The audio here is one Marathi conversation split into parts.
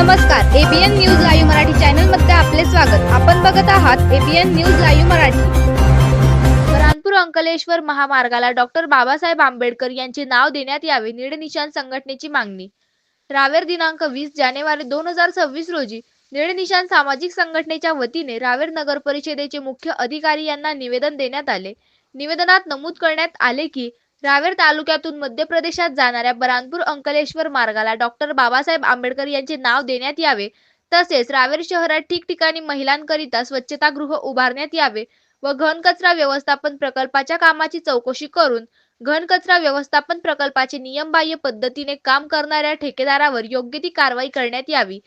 नमस्कार, ABN news live Marathi channel मध्ये आपले स्वागत. आपण बघत आहात ABN news live Marathi. Burhanpur Ankleshwar महामार्गाला डॉक्टर बाबासाहेब आंबेडकर यांचे नाव देण्यात यावे, निळनिशाण संघटनेची मागणी. रावेर दिनांक 20 जानेवारी 2026 रोजी निळनिशाण सामाजिक संघटनेच्या वतीने रावेर नगर परिषदेचे मुख्य अधिकारी यांना निवेदन देण्यात आले. निवेदनात नमूद करण्यात आले की रावेर तालुक्यातून मध्य प्रदेशात जाणाऱ्या बऱ्हाणपूर अंकलेश्वर मार्गाला डॉक्टर बाबासाहेब आंबेडकर यांचे नाव देण्यात यावे, तसेच रावेर शहरात ठिकठिकाणी महिलांकरिता स्वच्छतागृह उभारण्यात यावे व घनकचरा व्यवस्थापन प्रकल्पाच्या कामाची चौकशी करून घनकचरा व्यवस्थापन प्रकल्पाचे नियमबाह्य पद्धतीने काम करणाऱ्या ठेकेदारावर योग्य ती कारवाई करण्यात यावी.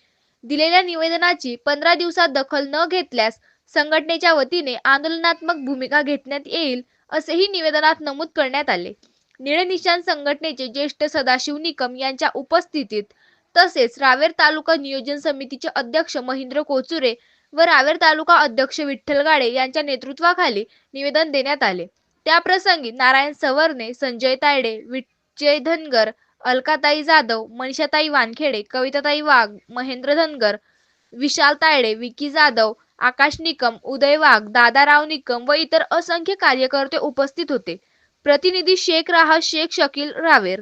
दिलेल्या निवेदनाची 15 दिवसात दखल न घेतल्यास संघटनेच्या वतीने आंदोलनात्मक भूमिका घेण्यात येईल, असेही निवेदनात नमूद करण्यात आले. निळनिशाण संघटनेचे ज्येष्ठ सदाशिव निकम यांच्या उपस्थितीत तसेच रावेर तालुका नियोजन समितीचे अध्यक्ष महेंद्र कोचुरे व रावेर तालुका अध्यक्ष विठ्ठल गाडे यांच्या नेतृत्वाखाली निवेदन देण्यात आले. त्याप्रसंगी नारायण सवर्णे, संजय तायडे, विजय धनगर, अलकाताई जाधव, मनीषाताई वानखेडे, कविताताई वाघ, महेंद्र धनगर, विशाल तायडे, विकी जाधव, आकाश निकम, उदय वाघ, दादाराव निकम व इतर असंख्य कार्यकर्ते उपस्थित होते. प्रतिनिधी शेख राहा शेख शकील, रावेर.